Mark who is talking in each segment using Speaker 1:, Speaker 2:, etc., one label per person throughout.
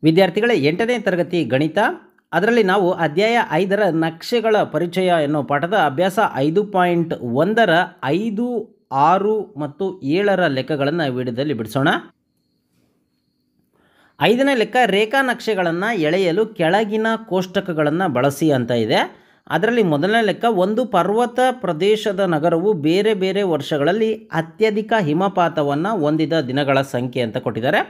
Speaker 1: ವಿದ್ಯಾರ್ಥಿಗಳೇ 8ನೇ ತರಗತಿ ಗಣಿತ ಅದರಲ್ಲಿ ನಾವು ಅಧ್ಯಾಯ 5ರ ನಕ್ಷೆಗಳ ಪರಿಚಯ ಎನ್ನುವ ಪಾಠದ ಅಭ್ಯಾಸ 5.1ರ 5, 6 ಮತ್ತು 7ರ ಲೆಕ್ಕಗಳನ್ನು ವಿಡಿಯೋದಲ್ಲಿ ಬಿಡಿಸೋಣ. 5ನೇ ಲೆಕ್ಕ ರೇಖಾ ನಕ್ಷೆಗಳನ್ನು ಎಳೆಯಲು ಕೆಳಗಿನ ಕೋಷ್ಟಕಗಳನ್ನು ಬಳಸಿ ಅಂತ ಇದೆ. ಅದರಲ್ಲಿ ಮೊದಲನೇ ಲೆಕ್ಕ ಒಂದು ಪರ್ವತ ಪ್ರದೇಶದ ನಗರವು ಬೇರೆ ಬೇರೆ ವರ್ಷಗಳಲ್ಲಿ ಅತ್ಯಧಿಕ ಹಿಮಪಾತವನ್ನು ಹೊಂದಿದ ದಿನಗಳ ಸಂಖ್ಯೆ ಅಂತ ಕೊಟ್ಟಿದ್ದಾರೆ.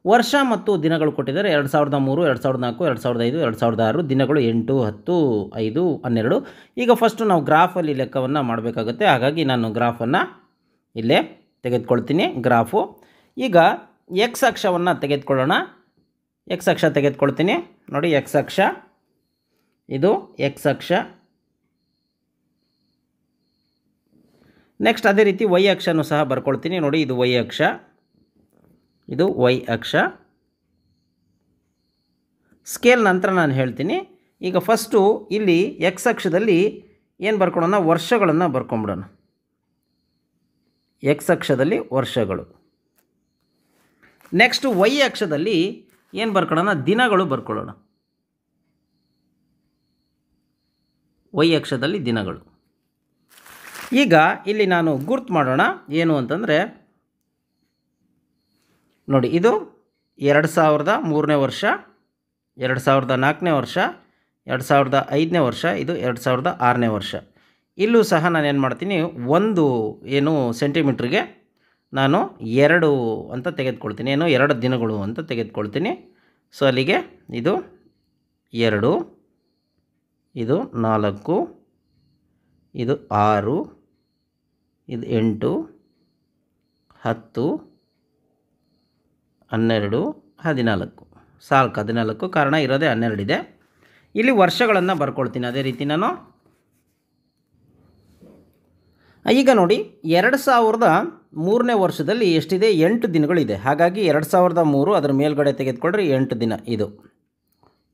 Speaker 1: ವರ್ಷ ಮತ್ತು ದಿನಗಳು ಕೊಟ್ಟಿದ್ದಾರೆ 2003, 2004, 2005, 2006 ದಿನಗಳು 8, 10, 5, 12. ಈಗ ಫಸ್ಟು ನಾವು ಗ್ರಾಫಲ್ಲಿ ಲೆಕ್ಕವನ್ನು ಮಾಡಬೇಕಾಗುತ್ತೆ. ಹಾಗಾಗಿ ನಾನು ಗ್ರಾಫನ್ನು ಇಲ್ಲೇ ತೆಗೆದುಕೊಳ್ತೀನಿ. ಗ್ರಾಫು ಈಗ ಎಕ್ಸ್ ಅಕ್ಷವನ್ನು ತೆಗೆದುಕೊಳ್ಳೋಣ. ಎಕ್ಸ್ ಅಕ್ಷ ತೆಗೆದುಕೊಳ್ತೀನಿ. ನೋಡಿ, ಎಕ್ಸ್ ಅಕ್ಷ ಇದು ಎಕ್ಸ್ ಅಕ್ಷ. ನೆಕ್ಸ್ಟ್ ಅದೇ ರೀತಿ ವೈ ಅಕ್ಷನೂ ಸಹ ಬರ್ಕೊಳ್ತೀನಿ. ನೋಡಿ, ಇದು ವೈ ಅಕ್ಷ, ಇದು ವೈ ಅಕ್ಷ. ಸ್ಕೇಲ್ ನಂತರ ನಾನು ಹೇಳ್ತೀನಿ. ಈಗ ಫಸ್ಟು ಇಲ್ಲಿ ಎಕ್ಸ್ ಅಕ್ಷದಲ್ಲಿ ಏನು ಬರ್ಕೊಳ್ಳೋಣ, ವರ್ಷಗಳನ್ನು ಬರ್ಕೊಂಬಿಡೋಣ. ಎಕ್ಸ್ ಅಕ್ಷದಲ್ಲಿ ವರ್ಷಗಳು. ನೆಕ್ಸ್ಟು ವೈ ಅಕ್ಷದಲ್ಲಿ ಏನು ಬರ್ಕೊಳ್ಳೋಣ, ದಿನಗಳು ಬರ್ಕೊಳ್ಳೋಣ. ವೈ ಅಕ್ಷದಲ್ಲಿ ದಿನಗಳು. ಈಗ ಇಲ್ಲಿ ನಾನು ಗುರ್ತು ಮಾಡೋಣ ಏನು ಅಂತಂದರೆ, ನೋಡಿ, ಇದು 2003ನೇ ವರ್ಷ, 2004ನೇ ವರ್ಷ, 2005ನೇ ವರ್ಷ, ಇದು 2006ನೇ ವರ್ಷ. ಇಲ್ಲೂ ಸಹ ನಾನು ಏನು ಮಾಡ್ತೀನಿ, ಒಂದು ಏನು ಸೆಂಟಿಮೀಟ್ರಿಗೆ ನಾನು 2 ಅಂತ ತೆಗೆದುಕೊಳ್ತೀನಿ. ಏನು 2 ದಿನಗಳು ಅಂತ ತೆಗೆದುಕೊಳ್ತೀನಿ. ಸೊ ಅಲ್ಲಿಗೆ ಇದು 2, ಇದು 4, ಇದು 6, ಇದು 8, 10, 12, 14. ಸಾಕು 14, ಕಾರಣ ಇರೋದೇ 12 ಇದೆ. ಇಲ್ಲಿ ವರ್ಷಗಳನ್ನು ಬರ್ಕೊಳ್ತೀನಿ. ಅದೇ ರೀತಿ ನಾನು ಈಗ ನೋಡಿ 2003ನೇ ವರ್ಷದಲ್ಲಿ ಎಷ್ಟಿದೆ, 8 ದಿನಗಳಿದೆ. ಹಾಗಾಗಿ 2003 ಅದರ ಮೇಲ್ಗಡೆ ತೆಗೆದುಕೊಂಡ್ರೆ 8 ದಿನ. ಇದು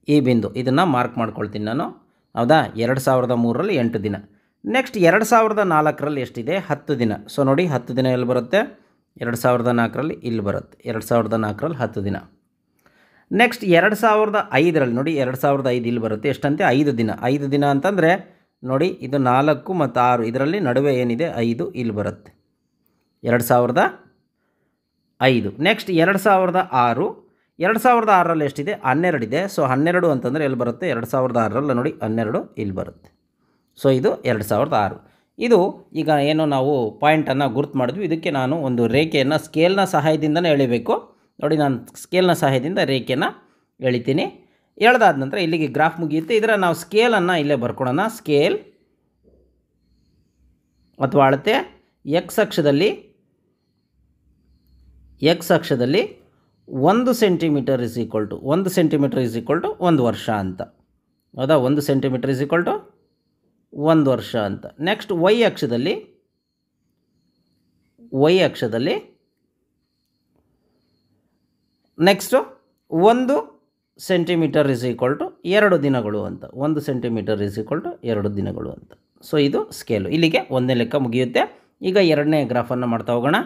Speaker 1: ಈ ಬಿಂದು ಇದನ್ನು ಮಾರ್ಕ್ ಮಾಡ್ಕೊಳ್ತೀನಿ ನಾನು. ಹೌದಾ, 2003ರಲ್ಲಿ 8 ದಿನ. ನೆಕ್ಸ್ಟ್ 2004ರಲ್ಲಿ ಎಷ್ಟಿದೆ, 10 ದಿನ. ಸೊ ನೋಡಿ, 10 ದಿನ ಎಲ್ಲಿ ಬರುತ್ತೆ, 2004ರಲ್ಲಿ ಇಲ್ಲಿ ಬರುತ್ತೆ. 2004ರಲ್ಲಿ 10 ದಿನ. ನೆಕ್ಸ್ಟ್ 2005ರಲ್ಲಿ ನೋಡಿ, 2005 ಇಲ್ಲಿ ಬರುತ್ತೆ. ಎಷ್ಟಂತೆ, 5 ದಿನ. 5 ದಿನ ಅಂತಂದರೆ ನೋಡಿ, ಇದು 4 ಮತ್ತು 6 ಇದರಲ್ಲಿ ನಡುವೆ ಏನಿದೆ 5 ಇಲ್ಲಿ ಬರುತ್ತೆ. 2005. ನೆಕ್ಸ್ಟ್ 2006. 2006ರಲ್ಲಿ ಎಷ್ಟಿದೆ, 12 ಇದೆ. ಸೊ 12 ಅಂತಂದರೆ ಎಲ್ಲಿ ಬರುತ್ತೆ, 2006ರಲ್ಲಿ ನೋಡಿ 12 ಇಲ್ಲಿ ಬರುತ್ತೆ. ಸೊ ಇದು 2006. ಇದು ಈಗ ಏನು ನಾವು ಪಾಯಿಂಟನ್ನು ಗುರ್ತು ಮಾಡಿದ್ವಿ. ಇದಕ್ಕೆ ನಾನು ಒಂದು ರೇಖೆಯನ್ನು ಸ್ಕೇಲ್ನ ಸಹಾಯದಿಂದನೇ ಎಳಿಬೇಕು. ನೋಡಿ, ನಾನು ಸ್ಕೇಲ್ನ ಸಹಾಯದಿಂದ ರೇಖೆಯನ್ನು ಎಳಿತೀನಿ. ಎಳೆದಾದ ನಂತರ ಇಲ್ಲಿಗೆ ಗ್ರಾಫ್ ಮುಗಿಯುತ್ತೆ. ಇದರ ನಾವು ಸ್ಕೇಲನ್ನು ಇಲ್ಲೇ ಬರ್ಕೊಳ್ಳೋಣ. ಸ್ಕೇಲ್ ಅಥವಾ ಅಳತೆ ಎಕ್ಸ್ ಅಕ್ಷದಲ್ಲಿ 1 centimetre is equal to 1 centimetre is equal to 1 ವರ್ಷ ಅಂತ. ಹೌದಾ, 1 ಸೆಂಟಿಮೀಟರ್ ಇಸ್ ಈಕ್ವಲ್ ಟು 1 ವರ್ಷ ಅಂತ. ನೆಕ್ಸ್ಟ್ ವೈ ಅಕ್ಷದಲ್ಲಿ next 1 centimetre is equal to 2 ದಿನಗಳು ಅಂತ. 1 ಸೆಂಟಿಮೀಟರ್ ಇಸ್ ಈಕ್ವಲ್ ಟು 2 ದಿನಗಳು ಅಂತ. ಸೊ ಇದು ಸ್ಕೇಲು. ಇಲ್ಲಿಗೆ 1ನೇ ಲೆಕ್ಕ ಮುಗಿಯುತ್ತೆ. ಈಗ 2ನೇ ಗ್ರಾಫನ್ನು ಮಾಡ್ತಾ ಹೋಗೋಣ.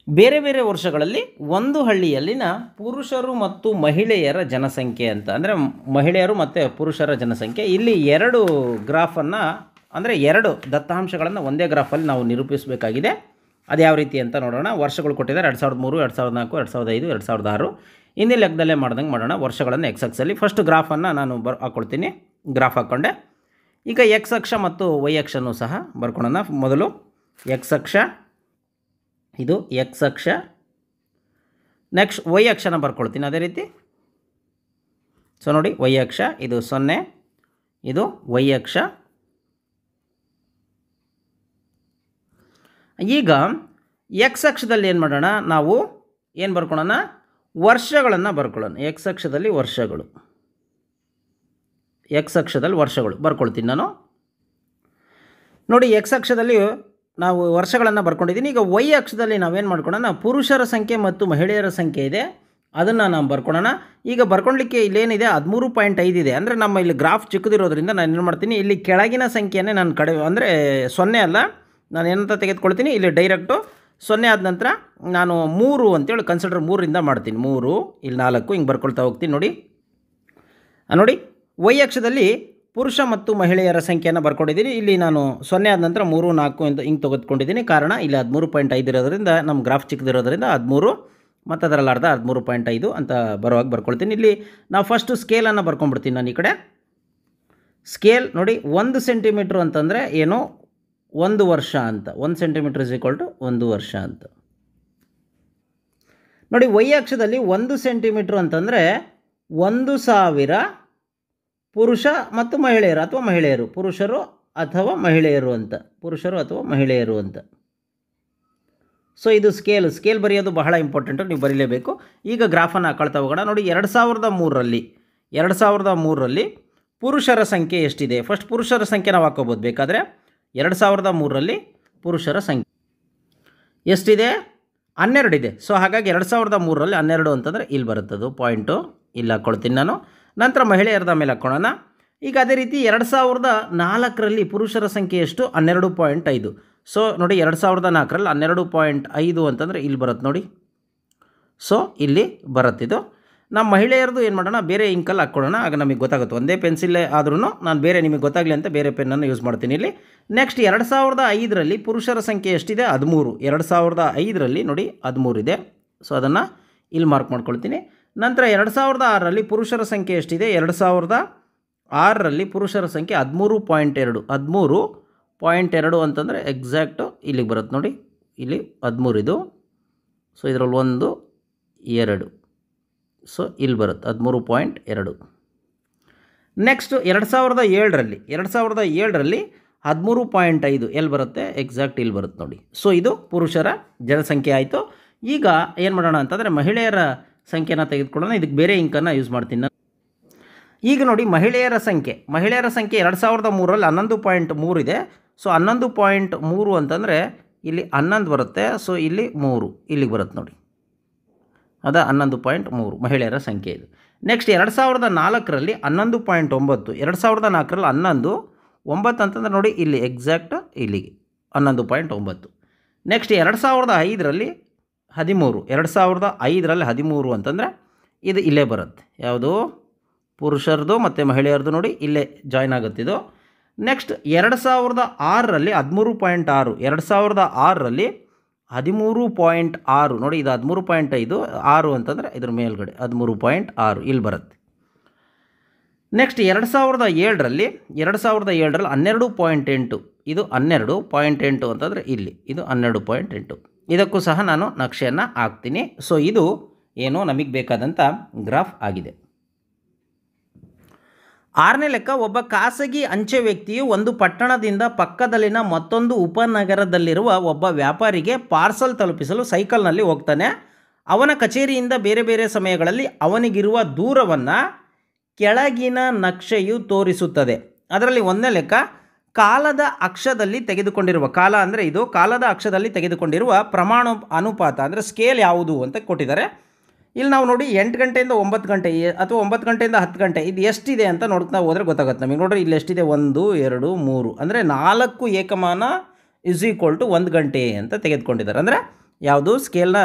Speaker 1: ಬೇರೆ ಬೇರೆ ವರ್ಷಗಳಲ್ಲಿ ಒಂದು ಹಳ್ಳಿಯಲ್ಲಿನ ಪುರುಷರು ಮತ್ತು ಮಹಿಳೆಯರ ಜನಸಂಖ್ಯೆ ಅಂತ, ಅಂದರೆ ಮಹಿಳೆಯರು ಮತ್ತು ಪುರುಷರ ಜನಸಂಖ್ಯೆ. ಇಲ್ಲಿ 2 ಗ್ರಾಫನ್ನು ಅಂದರೆ 2 ದತ್ತಾಂಶಗಳನ್ನು ಒಂದೇ ಗ್ರಾಫಲ್ಲಿ ನಾವು ನಿರೂಪಿಸಬೇಕಾಗಿದೆ. ಅದು ಯಾವ ರೀತಿ ಅಂತ ನೋಡೋಣ. ವರ್ಷಗಳು ಕೊಟ್ಟಿದ್ದಾರೆ 2003, 2004, 2005, 2006. ಹಿಂದಿನ ಲೆಕ್ಕದಲ್ಲೇ ಮಾಡ್ದಂಗೆ ಮಾಡೋಣ. ವರ್ಷಗಳನ್ನು ಎಕ್ಸ್ ಅಕ್ಷಲ್ಲಿ ಫಸ್ಟ್ ಗ್ರಾಫನ್ನು ನಾನು ಹಾಕ್ಕೊಳ್ತೀನಿ. ಗ್ರಾಫ್ ಹಾಕ್ಕೊಂಡೆ. ಈಗ ಎಕ್ಸ್ ಅಕ್ಷ ಮತ್ತು ವೈ ಅಕ್ಷನೂ ಸಹ ಬರ್ಕೊಳ್ಳೋಣ. ಮೊದಲು ಎಕ್ಸ್ ಅಕ್ಷ, ಇದು ಎಕ್ಸ್ ಅಕ್ಷ. ನೆಕ್ಸ್ಟ್ ವೈ ಅಕ್ಷನ ಬರ್ಕೊಳ್ತೀನಿ ಅದೇ ರೀತಿ. ಸೊ ನೋಡಿ, ವೈ ಅಕ್ಷ ಇದು 0, ಇದು ವೈ ಅಕ್ಷ. ಈಗ ಎಕ್ಸ್ ಅಕ್ಷದಲ್ಲಿ ಏನು ಮಾಡೋಣ, ನಾವು ಏನು ಬರ್ಕೊಳ್ಳೋಣ, ವರ್ಷಗಳನ್ನು ಬರ್ಕೊಳ್ಳೋಣ. ಎಕ್ಸ್ ಅಕ್ಷದಲ್ಲಿ ವರ್ಷಗಳು, ಎಕ್ಸ್ ಅಕ್ಷದಲ್ಲಿ ವರ್ಷಗಳು ಬರ್ಕೊಳ್ತೀನಿ ನಾನು. ನೋಡಿ, ಎಕ್ಸ್ ಅಕ್ಷದಲ್ಲಿ ನಾವು ವರ್ಷಗಳನ್ನು ಬರ್ಕೊಂಡಿದ್ದೀನಿ. ಈಗ ವೈ ಅಕ್ಷದಲ್ಲಿ ನಾವೇನು ಮಾಡ್ಕೊಳ್ಳೋಣ, ಪುರುಷರ ಸಂಖ್ಯೆ ಮತ್ತು ಮಹಿಳೆಯರ ಸಂಖ್ಯೆ ಇದೆ, ಅದನ್ನು ನಾವು ಬರ್ಕೊಳ್ಳೋಣ. ಈಗ ಬರ್ಕೊಳ್ಳಿಕ್ಕೆ ಇಲ್ಲೇನಿದೆ 13.5 ಇದೆ. ಅಂದರೆ ನಮ್ಮ ಇಲ್ಲಿ ಗ್ರಾಫ್ ಚಿಕ್ಕದಿರೋದ್ರಿಂದ ನಾನು ಏನು ಮಾಡ್ತೀನಿ, ಇಲ್ಲಿ ಕೆಳಗಿನ ಸಂಖ್ಯೆಯೇ ನಾನು ಅಂದರೆ 0 ಅಲ್ಲ, ನಾನು ಏನಂತ ತೆಗೆದುಕೊಳ್ತೀನಿ, ಇಲ್ಲಿ ಡೈರೆಕ್ಟು 0 ಆದ ನಂತರ ನಾನು 3 ಅಂತೇಳಿ ಕನ್ಸಿಡರ್ 3ರಿಂದ ಮಾಡ್ತೀನಿ. 3 ಇಲ್ಲಿ 4 ಹಿಂಗೆ ಬರ್ಕೊಳ್ತಾ ಹೋಗ್ತೀನಿ. ನೋಡಿ ವೈ ಅಕ್ಷದಲ್ಲಿ ಪುರುಷ ಮತ್ತು ಮಹಿಳೆಯರ ಸಂಖ್ಯೆಯನ್ನು ಬರ್ಕೊಂಡಿದ್ದೀನಿ. ಇಲ್ಲಿ ನಾನು 0 ಆದ ನಂತರ 3, 4 ಅಂತ ಹಿಂಗೆ ತೆಗೆದುಕೊಂಡಿದ್ದೀನಿ. ಕಾರಣ ಇಲ್ಲಿ 13.5 ಇರೋದ್ರಿಂದ ನಮ್ಮ ಗ್ರಾಫ್ ಚಿಕ್ಕದಿರೋದ್ರಿಂದ 13 ಮತ್ತು ಅದರಲ್ಲಿ ಅರ್ಧ 13.5 ಅಂತ ಬರುವಾಗ ಬರ್ಕೊಳ್ತೀನಿ. ಇಲ್ಲಿ ನಾವು ಫಸ್ಟು ಸ್ಕೇಲನ್ನು ಬರ್ಕೊಂಡ್ಬಿಡ್ತೀನಿ. ನಾನು ಈ ಕಡೆ ಸ್ಕೇಲ್ ನೋಡಿ 1 ಸೆಂಟಿಮೀಟ್ರ್ ಅಂತಂದರೆ ಏನು 1 ವರ್ಷ ಅಂತ. 1 ಸೆಂಟಿಮೀಟ್ರ್ ಇಸ್ ಈಕ್ವಲ್ ಟು 1 ವರ್ಷ ಅಂತ. ನೋಡಿ ವೈ ಅಕ್ಷದಲ್ಲಿ 1 ಸೆಂಟಿಮೀಟ್ರ್ ಅಂತಂದರೆ 1000 ಪುರುಷ ಮತ್ತು ಮಹಿಳೆಯರು ಅಥವಾ ಮಹಿಳೆಯರು, ಪುರುಷರು ಅಥವಾ ಮಹಿಳೆಯರು ಅಂತ. ಸೊ ಇದು ಸ್ಕೇಲ್ ಬರೆಯೋದು ಬಹಳ ಇಂಪಾರ್ಟೆಂಟು, ನೀವು ಬರೀಲೇಬೇಕು. ಈಗ ಗ್ರಾಫನ್ನು ಹಾಕೊಳ್ತಾ ಹೋಗೋಣ. ನೋಡಿ 2003ರಲ್ಲಿ ಪುರುಷರ ಸಂಖ್ಯೆ ಎಷ್ಟಿದೆ? ಫಸ್ಟ್ ಪುರುಷರ ಸಂಖ್ಯೆ ನಾವು ಹಾಕೋಬೋದು ಬೇಕಾದರೆ. 2003ರಲ್ಲಿ ಪುರುಷರ ಸಂಖ್ಯೆ ಎಷ್ಟಿದೆ? 12 ಇದೆ. ಸೊ ಹಾಗಾಗಿ 2003ರಲ್ಲಿ 12 ಅಂತಂದರೆ ಇಲ್ಲಿ ಬರುತ್ತದು ಪಾಯಿಂಟು, ಇಲ್ಲಿ ಹಾಕ್ಕೊಳ್ತೀನಿ ನಾನು. ನಂತರ ಮಹಿಳೆಯರದ ಮೇಲೆ ಹಾಕ್ಕೊಳ್ಳೋಣ. ಈಗ ಅದೇ ರೀತಿ 2004ರಲ್ಲಿ ಪುರುಷರ ಸಂಖ್ಯೆ ಎಷ್ಟು? 12.5. ಸೊ ನೋಡಿ 2004ರಲ್ಲಿ 12.5 ಅಂತಂದರೆ ಇಲ್ಲಿ ಬರುತ್ತೆ ನೋಡಿ. ಸೊ ಇಲ್ಲಿ ಬರುತ್ತಿದ್ದು. ನಮ್ಮ ಮಹಿಳೆಯರದು ಏನು ಮಾಡೋಣ, ಬೇರೆ ಇಂಕಲ್ಲಿ ಹಾಕ್ಕೊಳ್ಳೋಣ, ಆಗ ನಮಗೆ ಗೊತ್ತಾಗುತ್ತೆ. ಒಂದೇ ಪೆನ್ಸಿಲ್ಲೇ ಆದ್ರೂ ನಾನು ಬೇರೆ ನಿಮಗೆ ಗೊತ್ತಾಗಲಿ ಅಂತ ಬೇರೆ ಪೆನ್ನನ್ನು ಯೂಸ್ ಮಾಡ್ತೀನಿ ಇಲ್ಲಿ. ನೆಕ್ಸ್ಟ್ 2005ರಲ್ಲಿ ಪುರುಷರ ಸಂಖ್ಯೆ ಎಷ್ಟಿದೆ? 13. 2005ರಲ್ಲಿ ನೋಡಿ 13 ಇದೆ. ಸೊ ಅದನ್ನು ಇಲ್ಲಿ ಮಾರ್ಕ್ ಮಾಡ್ಕೊಳ್ತೀನಿ. ನಂತರ 2006ರಲ್ಲಿ ಪುರುಷರ ಸಂಖ್ಯೆ ಎಷ್ಟಿದೆ? 2006ರಲ್ಲಿ ಪುರುಷರ ಸಂಖ್ಯೆ 13.2. 13.2 ಅಂತಂದರೆ ಎಕ್ಸಾಕ್ಟು ಇಲ್ಲಿಗೆ ಬರುತ್ತೆ ನೋಡಿ. ಇಲ್ಲಿ 13 ಇದು. ಸೊ ಇದರಲ್ಲಿ 1, 2. ಸೊ ಇಲ್ಲಿ ಬರುತ್ತೆ 13.2. ನೆಕ್ಸ್ಟ್ 2007ರಲ್ಲಿ 13.5 ಎಲ್ಲಿ ಬರುತ್ತೆ? ಎಕ್ಸಾಕ್ಟ್ ಇಲ್ಲಿ ಬರುತ್ತೆ ನೋಡಿ. ಸೊ ಇದು ಪುರುಷರ ಜನಸಂಖ್ಯೆ ಆಯಿತು. ಈಗ ಏನು ಮಾಡೋಣ ಅಂತಂದರೆ ಮಹಿಳೆಯರ ಸಂಖ್ಯೆನ ತೆಗೆದುಕೊಳ್ಳೋಣ. ಇದಕ್ಕೆ ಬೇರೆ ಇಂಕನ್ನು ಯೂಸ್ ಮಾಡ್ತೀನಿ ನಾನು. ಈಗ ನೋಡಿ ಮಹಿಳೆಯರ ಸಂಖ್ಯೆ 2003ರಲ್ಲಿ 11.3 ಇದೆ. ಸೊ 11.3 ಅಂತಂದರೆ ಇಲ್ಲಿ 11 ಬರುತ್ತೆ. ಸೊ ಇಲ್ಲಿ 3 ಇಲ್ಲಿಗೆ ಬರುತ್ತೆ ನೋಡಿ. ಅದ 11.3 ಮಹಿಳೆಯರ ಸಂಖ್ಯೆ ಇದು. ನೆಕ್ಸ್ಟ್ 2004ರಲ್ಲಿ 11.9. 2004ರಲ್ಲಿ 11, 9 ಅಂತಂದರೆ ನೋಡಿ ಇಲ್ಲಿ ಎಕ್ಸಾಕ್ಟ್ ಇಲ್ಲಿಗೆ 11.9. ನೆಕ್ಸ್ಟ್ 2005ರಲ್ಲಿ 13. 2005ರಲ್ಲಿ 13 ಅಂತಂದರೆ ಇದು ಇಲ್ಲೇ ಬರುತ್ತೆ. ಯಾವುದು? ಪುರುಷರದು ಮತ್ತು ಮಹಿಳೆಯರದು ನೋಡಿ ಇಲ್ಲೇ ಜಾಯ್ನ್ ಆಗುತ್ತಿದ್ದು. ನೆಕ್ಸ್ಟ್ 2006ರಲ್ಲಿ 13.6. 2006ರಲ್ಲಿ 13.6 ನೋಡಿ, ಇದು 13.5, 6 ಅಂತಂದರೆ ಇದ್ರ ಮೇಲ್ಗಡೆ 13.6 ಇಲ್ಲಿ ಬರುತ್ತೆ. ನೆಕ್ಸ್ಟ್ 2007ರಲ್ಲಿ 12.8. ಇದು 12.8 ಅಂತಂದರೆ ಇಲ್ಲಿ ಇದು 12.8. ಇದಕ್ಕೂ ಸಹ ನಾನು ನಕ್ಷೆಯನ್ನು ಹಾಕ್ತೀನಿ. ಸೊ ಇದು ಏನು ನಮಗೆ ಬೇಕಾದಂಥ ಗ್ರಾಫ್ ಆಗಿದೆ. 6ನೇ ಲೆಕ್ಕ, ಒಬ್ಬ ಖಾಸಗಿ ಅಂಚೆ ವ್ಯಕ್ತಿಯು ಒಂದು ಪಟ್ಟಣದಿಂದ ಪಕ್ಕದಲ್ಲಿನ ಮತ್ತೊಂದು ಉಪನಗರದಲ್ಲಿರುವ ಒಬ್ಬ ವ್ಯಾಪಾರಿಗೆ ಪಾರ್ಸಲ್ ತಲುಪಿಸಲು ಸೈಕಲ್ನಲ್ಲಿ ಹೋಗ್ತಾನೆ. ಅವನ ಕಚೇರಿಯಿಂದ ಬೇರೆ ಬೇರೆ ಸಮಯಗಳಲ್ಲಿ ಅವನಿಗಿರುವ ದೂರವನ್ನು ಕೆಳಗಿನ ನಕ್ಷೆಯು ತೋರಿಸುತ್ತದೆ. ಅದರಲ್ಲಿ 1ನೇ ಲೆಕ್ಕ, ಕಾಲದ ಅಕ್ಷದಲ್ಲಿ ತೆಗೆದುಕೊಂಡಿರುವ, ಕಾಲ ಅಂದರೆ ಇದು ಕಾಲದ ಅಕ್ಷದಲ್ಲಿ ತೆಗೆದುಕೊಂಡಿರುವ ಪ್ರಮಾಣ ಅನುಪಾತ ಅಂದರೆ ಸ್ಕೇಲ್ ಯಾವುದು ಅಂತ ಕೊಟ್ಟಿದ್ದಾರೆ. ಇಲ್ಲಿ ನಾವು ನೋಡಿ 8 ಗಂಟೆಯಿಂದ 9 ಗಂಟೆ ಅಥವಾ 9 ಗಂಟೆಯಿಂದ 10 ಗಂಟೆ ಇದು ಎಷ್ಟಿದೆ ಅಂತ ನೋಡ್ತಾ ಹೋದರೆ ಗೊತ್ತಾಗುತ್ತೆ ನಮಗೆ. ನೋಡ್ರಿ ಇಲ್ಲಿ ಎಷ್ಟಿದೆ? 1, 2, 3 ಅಂದರೆ 4 ಏಕಮಾನ ಇಸ್ ಈಕ್ವಲ್ ಟು 1 ಗಂಟೆ ಅಂತ ತೆಗೆದುಕೊಂಡಿದ್ದಾರೆ. ಅಂದರೆ ಯಾವುದು ಸ್ಕೇಲ್ನ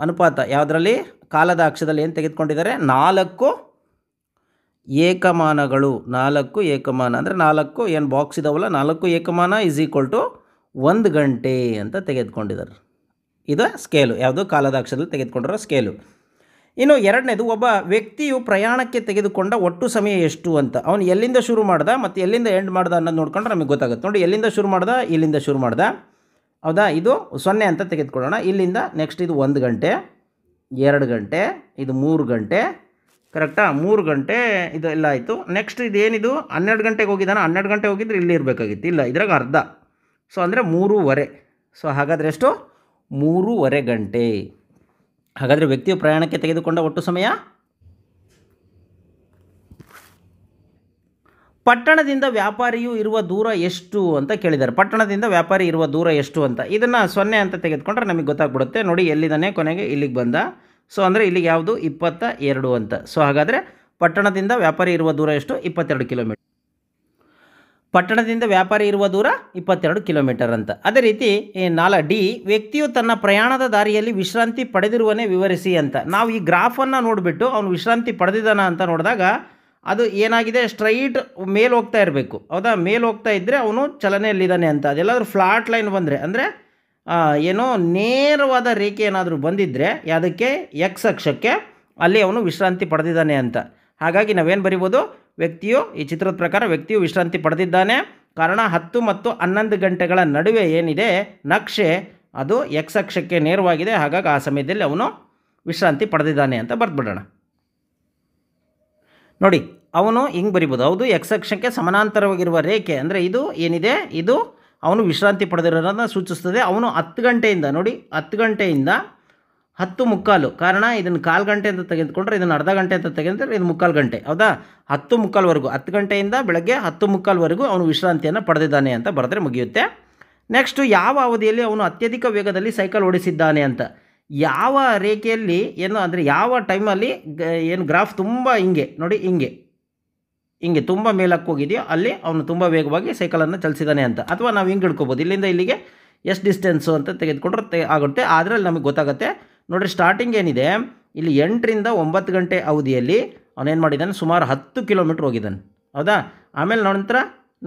Speaker 1: ಅನುಪಾತ ಯಾವುದರಲ್ಲಿ? ಕಾಲದ ಅಕ್ಷದಲ್ಲಿ ಏನು ತೆಗೆದುಕೊಂಡಿದ್ದಾರೆ? 4 ಏಕಮಾನಗಳು. 4 ಏಕಮಾನ ಅಂದರೆ 4 ಏನು ಬಾಕ್ಸ್ ಇದಾವಲ್ಲ, 4 ಏಕಮಾನ ಇಸ್ ಈಕ್ವಲ್ ಟು 1 ಗಂಟೆ ಅಂತ ತೆಗೆದುಕೊಂಡಿದ್ದಾರೆ. ಇದು ಸ್ಕೇಲು, ಯಾವುದು ಕಾಲದ ಅಕ್ಷರದಲ್ಲಿ ತೆಗೆದುಕೊಂಡಿರೋ ಸ್ಕೇಲು. ಇನ್ನು 2ನೇದು, ಒಬ್ಬ ವ್ಯಕ್ತಿಯು ಪ್ರಯಾಣಕ್ಕೆ ತೆಗೆದುಕೊಂಡ ಒಟ್ಟು ಸಮಯ ಎಷ್ಟು ಅಂತ. ಅವನು ಎಲ್ಲಿಂದ ಶುರು ಮಾಡ್ದ ಮತ್ತು ಎಲ್ಲಿಂದ ಎಂಡ್ ಮಾಡ್ದ ಅನ್ನೋದು ನೋಡ್ಕೊಂಡ್ರೆ ನಮಗೆ ಗೊತ್ತಾಗುತ್ತೆ. ನೋಡಿ ಎಲ್ಲಿಂದ ಶುರು ಮಾಡ್ದ, ಇಲ್ಲಿಂದ ಶುರು ಮಾಡ್ದ, ಹೌದಾ? ಇದು 0 ಅಂತ ತೆಗೆದುಕೊಳ್ಳೋಣ. ಇಲ್ಲಿಂದ ನೆಕ್ಸ್ಟ್ ಇದು 1 ಗಂಟೆ, 2 ಗಂಟೆ, ಇದು 3 ಗಂಟೆ, ಕರೆಕ್ಟಾ? 3 ಗಂಟೆ ಇದು ಎಲ್ಲ ಆಯಿತು. ನೆಕ್ಸ್ಟ್ ಇದೇನಿದು 12 ಗಂಟೆಗೆ ಹೋಗಿದ್ದಾನೆ. 12 ಗಂಟೆ ಹೋಗಿದ್ರೆ ಇಲ್ಲಿ ಇರಬೇಕಾಗಿತ್ತು, ಇಲ್ಲ ಇದ್ರಾಗ ಅರ್ಧ. ಸೊ ಅಂದರೆ 3:15. ಸೊ ಹಾಗಾದರೆ ಎಷ್ಟು? 3:15 ಗಂಟೆ. ಹಾಗಾದರೆ ವ್ಯಕ್ತಿಯು ಪ್ರಯಾಣಕ್ಕೆ ತೆಗೆದುಕೊಂಡ ಒಟ್ಟು ಸಮಯ. ಪಟ್ಟಣದಿಂದ ವ್ಯಾಪಾರಿಯು ಇರುವ ದೂರ ಎಷ್ಟು ಅಂತ ಕೇಳಿದ್ದಾರೆ. ಪಟ್ಟಣದಿಂದ ವ್ಯಾಪಾರಿ ಇರುವ ದೂರ ಎಷ್ಟು ಅಂತ. ಇದನ್ನು 0 ಅಂತ ತೆಗೆದುಕೊಂಡ್ರೆ ನಮಗೆ ಗೊತ್ತಾಗ್ಬಿಡುತ್ತೆ. ನೋಡಿ ಎಲ್ಲಿದ್ದಾನೆ, ಕೊನೆಗೆ ಇಲ್ಲಿಗೆ ಬಂದ. ಸೊ ಅಂದರೆ ಇಲ್ಲಿಗೆ ಯಾವುದು? 22 ಅಂತ. ಸೊ ಹಾಗಾದರೆ ಪಟ್ಟಣದಿಂದ ವ್ಯಾಪಾರಿ ಇರುವ ದೂರ ಎಷ್ಟು? 22 ಕಿಲೋಮೀಟರ್. ಪಟ್ಟಣದಿಂದ ವ್ಯಾಪಾರಿ ಇರುವ ದೂರ 22 ಕಿಲೋಮೀಟರ್ ಅಂತ. ಅದೇ ರೀತಿ ಡಿ, ವ್ಯಕ್ತಿಯು ತನ್ನ ಪ್ರಯಾಣದ ದಾರಿಯಲ್ಲಿ ವಿಶ್ರಾಂತಿ ಪಡೆದಿರುವನೇ ವಿವರಿಸಿ ಅಂತ. ನಾವು ಈ ಗ್ರಾಫನ್ನು ನೋಡಿಬಿಟ್ಟು ಅವನು ವಿಶ್ರಾಂತಿ ಪಡೆದಿದ್ದಾನ ಅಂತ ನೋಡಿದಾಗ ಅದು ಏನಾಗಿದೆ, ಸ್ಟ್ರೈಟ್ ಮೇಲೆ ಹೋಗ್ತಾ ಇರಬೇಕು. ಹೌದಾ, ಮೇಲೆ ಹೋಗ್ತಾ ಇದ್ದರೆ ಅವನು ಚಲನೆಯಲ್ಲಿದ್ದಾನೆ ಅಂತ. ಅದೆಲ್ಲಾದರೂ ಫ್ಲಾಟ್ ಲೈನ್ ಬಂದರೆ, ಅಂದರೆ ಏನೋ ನೇರವಾದ ರೇಖೆ ಏನಾದರೂ ಬಂದಿದ್ದರೆ ಯಾವುದಕ್ಕೆ, ಎಕ್ಸ್ ಅಕ್ಷಕ್ಕೆ, ಅಲ್ಲಿ ಅವನು ವಿಶ್ರಾಂತಿ ಪಡೆದಿದ್ದಾನೆ ಅಂತ. ಹಾಗಾಗಿ ನಾವೇನು ಬರಿಬೋದು, ವ್ಯಕ್ತಿಯು, ಈ ಚಿತ್ರದ ಪ್ರಕಾರ ವ್ಯಕ್ತಿಯು ವಿಶ್ರಾಂತಿ ಪಡೆದಿದ್ದಾನೆ. ಕಾರಣ 10 ಮತ್ತು 11 ಗಂಟೆಗಳ ನಡುವೆ ಏನಿದೆ ನಕ್ಷೆ, ಅದು ಎಕ್ಸ್ ಅಕ್ಷಕ್ಕೆ ನೇರವಾಗಿದೆ. ಹಾಗಾಗಿ ಆ ಸಮಯದಲ್ಲಿ ಅವನು ವಿಶ್ರಾಂತಿ ಪಡೆದಿದ್ದಾನೆ ಅಂತ ಬರೆದ್ಬಿಡೋಣ. ನೋಡಿ, ಅವನು ಹಿಂಗೆ ಬರಿಬೋದು. ಹೌದು, ಎಕ್ಸ್ ಅಕ್ಷಕ್ಕೆ ಸಮಾನಾಂತರವಾಗಿರುವ ರೇಖೆ ಅಂದರೆ ಇದು ಏನಿದೆ, ಇದು ಅವನು ವಿಶ್ರಾಂತಿ ಪಡೆದಿರೋದನ್ನು ಸೂಚಿಸ್ತದೆ. ಅವನು 10 ಗಂಟೆಯಿಂದ, ನೋಡಿ 10 ಗಂಟೆಯಿಂದ 10:15, ಕಾರಣ ಇದನ್ನು 1/4 ಗಂಟೆ ಅಂತ ತೆಗೆದುಕೊಂಡ್ರೆ ಇದನ್ನು ಅರ್ಧ ಗಂಟೆ ಅಂತ ತೆಗೆದುಕೊಂಡ್ರೆ ಇದು 3/4 ಗಂಟೆ. ಹೌದಾ, 10:15ವರೆಗೂ, 10 ಗಂಟೆಯಿಂದ ಬೆಳಗ್ಗೆ 10:15ವರೆಗೂ ಅವನು ವಿಶ್ರಾಂತಿಯನ್ನು ಪಡೆದಿದ್ದಾನೆ ಅಂತ ಬರೆದ್ರೆ ಮುಗಿಯುತ್ತೆ. ನೆಕ್ಸ್ಟು, ಯಾವ ಅವಧಿಯಲ್ಲಿ ಅವನು ಅತ್ಯಧಿಕ ವೇಗದಲ್ಲಿ ಸೈಕಲ್ ಓಡಿಸಿದ್ದಾನೆ ಅಂತ. ಯಾವ ರೇಖೆಯಲ್ಲಿ ಏನು ಅಂದರೆ ಯಾವ ಟೈಮಲ್ಲಿ ಏನು ಗ್ರಾಫ್ ತುಂಬ ಹಿಂಗೆ ನೋಡಿ, ಹಿಂಗೆ ತುಂಬ ಮೇಲಕ್ಕೆ ಹೋಗಿದೆಯೋ ಅಲ್ಲಿ ಅವನು ತುಂಬ ವೇಗವಾಗಿ ಸೈಕಲನ್ನು ಚಲಿಸಿದ್ದಾನೆ ಅಂತ. ಅಥವಾ ನಾವು ಹಿಂಗೆ ಹಿಡ್ಕೋಬೋದು, ಇಲ್ಲಿಂದ ಇಲ್ಲಿಗೆ ಎಷ್ಟು ಡಿಸ್ಟೆನ್ಸು ಅಂತ ತೆಗೆದುಕೊಂಡ್ರೆ ಆಗುತ್ತೆ. ಅದರಲ್ಲಿ ನಮಗೆ ಗೊತ್ತಾಗುತ್ತೆ. ನೋಡಿರಿ, ಸ್ಟಾರ್ಟಿಂಗ್ ಏನಿದೆ ಇಲ್ಲಿ 8ರಿಂದ 9 ಗಂಟೆ ಅವಧಿಯಲ್ಲಿ ಅವನೇನು ಮಾಡಿದ್ದಾನೆ, ಸುಮಾರು 10 ಕಿಲೋಮೀಟ್ರ್ ಹೋಗಿದ್ದಾನೆ. ಹೌದಾ, ಆಮೇಲೆ ನಂತರ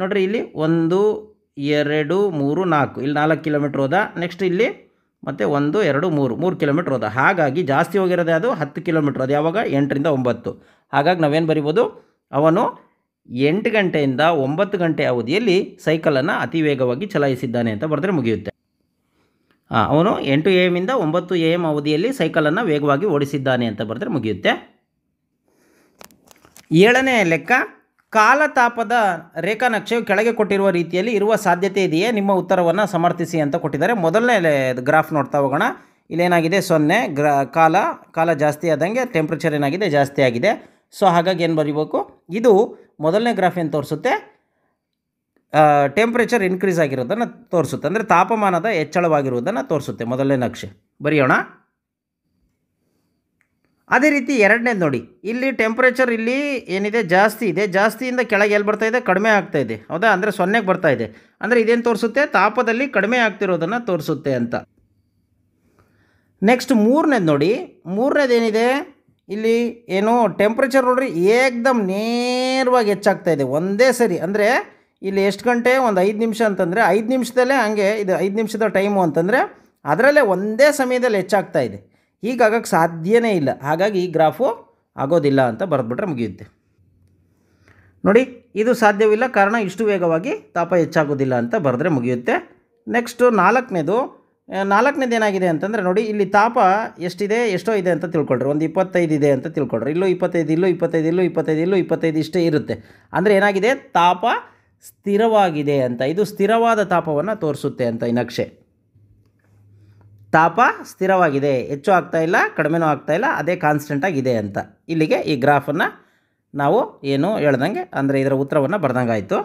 Speaker 1: ನೋಡಿರಿ ಇಲ್ಲಿ 1, 2, 3, 4, ಇಲ್ಲಿ 4 ಕಿಲೋಮೀಟ್ರ್ ಹೋದ. ನೆಕ್ಸ್ಟ್ ಇಲ್ಲಿ ಮತ್ತು 1, 2, 3 ಕಿಲೋಮೀಟ್ರ್ ಹೋದ. ಹಾಗಾಗಿ ಜಾಸ್ತಿ ಹೋಗಿರೋದೇ ಅದು 10 ಕಿಲೋಮೀಟ್ರ್. ಅದು ಯಾವಾಗ, 8ರಿಂದ 9. ಹಾಗಾಗಿ ನಾವೇನು ಬರಿಬೋದು, ಅವನು 8 ಗಂಟೆಯಿಂದ 9 ಗಂಟೆ ಅವಧಿಯಲ್ಲಿ ಸೈಕಲನ್ನು ಅತಿ ವೇಗವಾಗಿ ಚಲಾಯಿಸಿದ್ದಾನೆ ಅಂತ ಬರೆದ್ರೆ ಮುಗಿಯುತ್ತೆ. ಅವನು 8 AM ಇಂದ 9 AM ಅವಧಿಯಲ್ಲಿ ಸೈಕಲನ್ನು ವೇಗವಾಗಿ ಓಡಿಸಿದ್ದಾನೆ ಅಂತ ಬರೆದ್ರೆ ಮುಗಿಯುತ್ತೆ. 7ನೇ ಲೆಕ್ಕ, ಕಾಲತಾಪದ ರೇಖಾನಕ್ಷೆಯು ಕೆಳಗೆ ಕೊಟ್ಟಿರುವ ರೀತಿಯಲ್ಲಿ ಇರುವ ಸಾಧ್ಯತೆ ಇದೆಯೇ, ನಿಮ್ಮ ಉತ್ತರವನ್ನು ಸಮರ್ಥಿಸಿ ಅಂತ ಕೊಟ್ಟಿದ್ದಾರೆ. ಮೊದಲನೇ ಗ್ರಾಫ್ ನೋಡ್ತಾ ಹೋಗೋಣ. ಇಲ್ಲೇನಾಗಿದೆ, 0 ಕಾಲ ಜಾಸ್ತಿ ಆದಂಗೆ ಟೆಂಪ್ರೇಚರ್ ಏನಾಗಿದೆ, ಜಾಸ್ತಿ ಆಗಿದೆ. ಸೊ ಹಾಗಾಗಿ ಏನು ಬರೀಬೇಕು, ಇದು ಮೊದಲನೇ ಗ್ರಾಫ್ ಏನು ತೋರಿಸುತ್ತೆ, ಟೆಂಪ್ರೇಚರ್ ಇನ್ಕ್ರೀಸ್ ಆಗಿರೋದನ್ನು ತೋರಿಸುತ್ತೆ, ಅಂದರೆ ತಾಪಮಾನದ ಹೆಚ್ಚಳವಾಗಿರುವುದನ್ನು ತೋರಿಸುತ್ತೆ ಮೊದಲನೇ ನಕ್ಷೆ. ಬರೆಯೋಣ. ಅದೇ ರೀತಿ ಎರಡನೇದು ನೋಡಿ, ಇಲ್ಲಿ ಟೆಂಪ್ರೇಚರ್ ಇಲ್ಲಿ ಏನಿದೆ ಜಾಸ್ತಿ ಇದೆ, ಜಾಸ್ತಿಯಿಂದ ಕೆಳಗೆ ಎಲ್ಲಿ ಬರ್ತಾ ಇದೆ, ಕಡಿಮೆ ಆಗ್ತಾ ಇದೆ. ಹೌದಾ, ಅಂದರೆ 0ಗೆ ಬರ್ತಾ ಇದೆ. ಅಂದರೆ ಇದೇನು ತೋರಿಸುತ್ತೆ, ತಾಪದಲ್ಲಿ ಕಡಿಮೆ ಆಗ್ತಿರೋದನ್ನು ತೋರಿಸುತ್ತೆ ಅಂತ. ನೆಕ್ಸ್ಟ್ ಮೂರನೇದು ನೋಡಿ, ಮೂರನೇದು ಏನಿದೆ ಇಲ್ಲಿ ಏನು ಟೆಂಪ್ರೇಚರ್ ನೋಡ್ರಿ ಏಕ್ದಮ್ ನೇರವಾಗಿ ಹೆಚ್ಚಾಗ್ತಾ ಇದೆ ಒಂದೇ ಸರಿ. ಅಂದರೆ ಇಲ್ಲಿ ಎಷ್ಟು ಗಂಟೆ, ಒಂದು 5 ನಿಮಿಷ ಅಂತಂದರೆ 5 ನಿಮಿಷದಲ್ಲೇ ಹಂಗೆ, ಇದು 5 ನಿಮಿಷದ ಟೈಮು ಅಂತಂದರೆ ಅದರಲ್ಲೇ ಒಂದೇ ಸಮಯದಲ್ಲಿ ಹೆಚ್ಚಾಗ್ತಾ ಇದೆ. ಹೀಗಾಗಕ್ಕೆ ಸಾಧ್ಯನೇ ಇಲ್ಲ. ಹಾಗಾಗಿ ಈ ಗ್ರಾಫು ಆಗೋದಿಲ್ಲ ಅಂತ ಬರೆದ್ಬಿಟ್ರೆ ಮುಗಿಯುತ್ತೆ. ನೋಡಿ, ಇದು ಸಾಧ್ಯವಿಲ್ಲ, ಕಾರಣ ಇಷ್ಟು ವೇಗವಾಗಿ ತಾಪ ಹೆಚ್ಚಾಗೋದಿಲ್ಲ ಅಂತ ಬರೆದ್ರೆ ಮುಗಿಯುತ್ತೆ. ನೆಕ್ಸ್ಟು ನಾಲ್ಕನೇದು ಏನಾಗಿದೆ ಅಂತಂದರೆ ನೋಡಿ, ಇಲ್ಲಿ ತಾಪ ಎಷ್ಟಿದೆ, ಎಷ್ಟೋ ಇದೆ ಅಂತ ತಿಳ್ಕೊಳ್ರಿ. ಒಂದು 25 ಇದೆ ಅಂತ ತಿಳ್ಕೊಳ್ರಿ. ಇಲ್ಲೂ 25, ಇಲ್ಲೂ 25, ಇಲ್ಲೂ 25, ಇಲ್ಲೂ 25 ಇಷ್ಟೇ ಇರುತ್ತೆ. ಅಂದರೆ ಏನಾಗಿದೆ, ತಾಪ ಸ್ಥಿರವಾಗಿದೆ ಅಂತ. ಇದು ಸ್ಥಿರವಾದ ತಾಪವನ್ನು ತೋರಿಸುತ್ತೆ ಅಂತ ಈ ನಕ್ಷೆ. ತಾಪ ಸ್ಥಿರವಾಗಿದೆ, ಹೆಚ್ಚು ಆಗ್ತಾ ಇಲ್ಲ, ಕಡಿಮೆನೂ ಆಗ್ತಾ ಇಲ್ಲ, ಅದೇ ಕಾನ್ಸ್ಟೆಂಟಾಗಿದೆ ಅಂತ. ಇಲ್ಲಿಗೆ ಈ ಗ್ರಾಫನ್ನು ನಾವು ಏನು ಹೇಳ್ದಂಗೆ, ಅಂದರೆ ಇದರ ಉತ್ತರವನ್ನು ಬರ್ದಂಗೆ ಆಯಿತು.